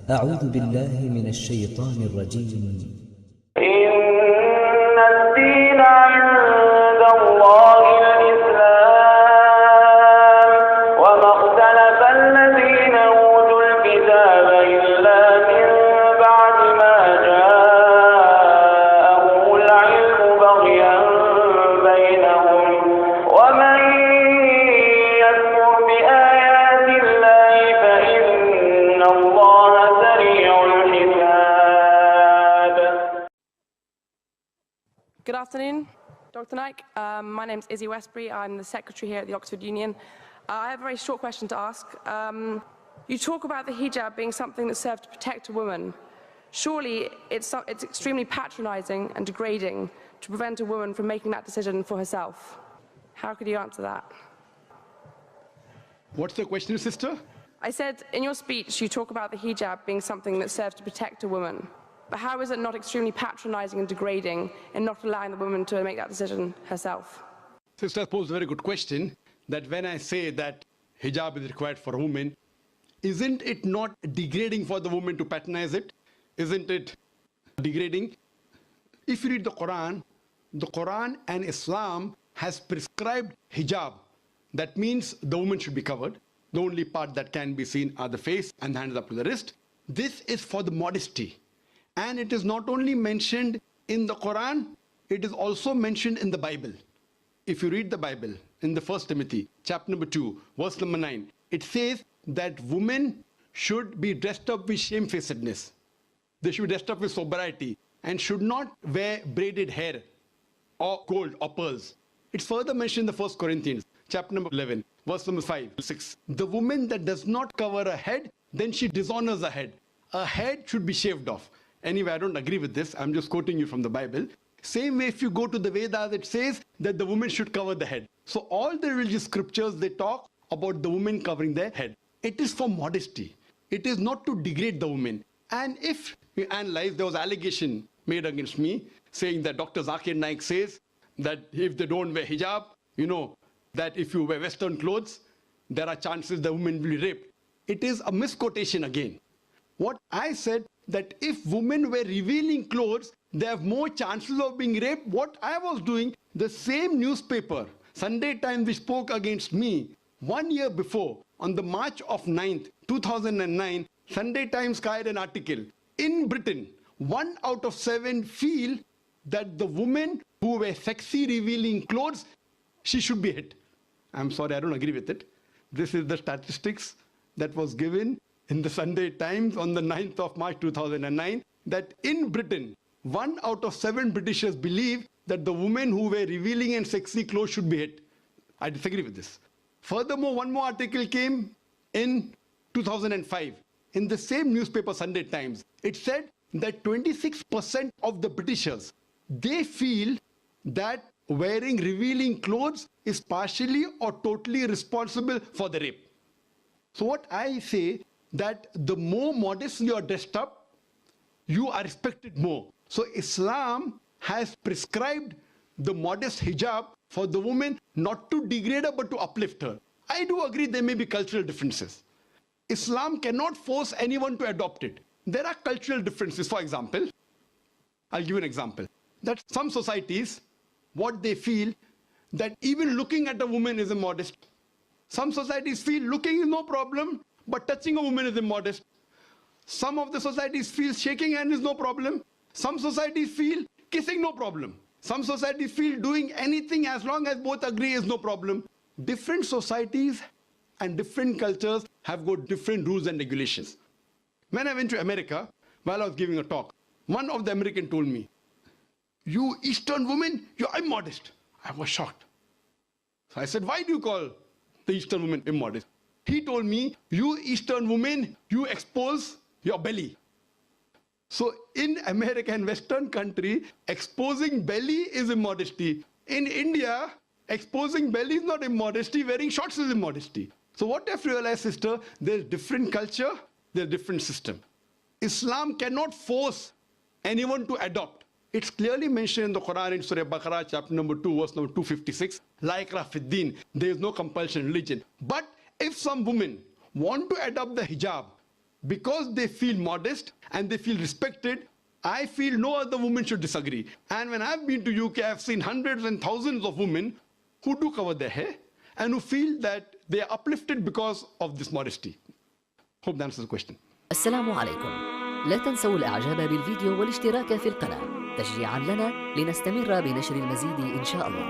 أعوذ بالله من الشيطان الرجيم. إن الدين عند الله الاسلام وما اختلف الذين أوتوا الكتاب إلا من بعد ما جاءهم العلم بغيا بينهم ومن يكفر بآيات الله فإن الله سريع الحساب. Good afternoon, Dr. Naik. My name is Izzy Westbury. I'm the secretary here at the Oxford Union. I have a very short question to ask. You talk about the hijab being something that serves to protect a woman. Surely it's extremely patronizing and degrading to prevent a woman from making that decision for herself. How could you answer that? What's the question, sister? I said, in your speech, you talk about the hijab being something that serves to protect a woman. But how is it not extremely patronizing and degrading in not allowing the woman to make that decision herself? Sister posed a very good question, that when I say that hijab is required for a woman, isn't it not degrading for the woman to patronize it? Isn't it degrading? If you read the Quran and Islam has prescribed hijab. That means the woman should be covered. The only part that can be seen are the face and the hands up to the wrist. This is for the modesty. And it is not only mentioned in the Quran, it is also mentioned in the Bible. If you read the Bible in the 1 Timothy, chapter number 2, verse number 9, it says that women should be dressed up with shamefacedness. They should be dressed up with sobriety and should not wear braided hair or gold or pearls. It's further mentioned in the 1 Corinthians, chapter number 11, verse number 5, 6. The woman that does not cover her head, then she dishonors her head. Her head should be shaved off. Anyway, I don't agree with this. I'm just quoting you from the Bible. Same way, if you go to the Vedas, it says that the woman should cover the head. So all the religious scriptures, they talk about the woman covering their head. It is for modesty. It is not to degrade the woman. And if you analyze, there was allegation made against me saying that Dr. Zakir Naik says that if they don't wear hijab, you know, that if you wear Western clothes, there are chances the woman will be raped. It is a misquotation again. What I said, that if women wear revealing clothes, they have more chances of being raped. What I was doing, the same newspaper, Sunday Times, which spoke against me 1 year before, on the March of 9th, 2009, Sunday Times carried an article. In Britain, 1 out of 7 feel that the women who wear sexy revealing clothes, she should be hit. I'm sorry, I don't agree with it. This is the statistics that was given in the Sunday Times on the 9th of March 2009, that in Britain, 1 out of 7 Britishers believe that the women who wear revealing and sexy clothes should be hit. I disagree with this. Furthermore, one more article came in 2005 in the same newspaper, Sunday Times. It said that 26% of the Britishers, they feel that wearing revealing clothes is partially or totally responsible for the rape. So what I say, that the more modestly you are dressed up, you are respected more. So Islam has prescribed the modest hijab for the woman, not to degrade her but to uplift her. I do agree there may be cultural differences. Islam cannot force anyone to adopt it. There are cultural differences. For example, I'll give you an example. That some societies, what they feel, that even looking at a woman is immodest. Some societies feel looking is no problem, but touching a woman is immodest. Some of the societies feel shaking hand is no problem. Some societies feel kissing no problem. Some societies feel doing anything as long as both agree is no problem. Different societies and different cultures have got different rules and regulations. When I went to America, while I was giving a talk, one of the Americans told me, "You Eastern women, you're immodest." I was shocked. So I said, "Why do you call the Eastern woman immodest?" He told me, "You Eastern women, you expose your belly." So in America and Western country, exposing belly is immodesty. In India, exposing belly is not immodesty, wearing shorts is immodesty. So what I've realized, sister, there's different culture, there's different system. Islam cannot force anyone to adopt. It's clearly mentioned in the Quran in Surah Baqarah, chapter number 2, verse number 256, La ikraha fid din, there is no compulsion in religion. But if some women want to adopt the hijab, because they feel modest and they feel respected, I feel no other woman should disagree. And when I've been to UK, I've seen hundreds and thousands of women who do cover their hair and who feel that they are uplifted because of this modesty. Hope that answers the question. السلام عليكم. لا تنسوا الإعجاب بالفيديو والاشتراك في القناة تشجيعا لنا لنستمر بنشر المزيد إن شاء الله.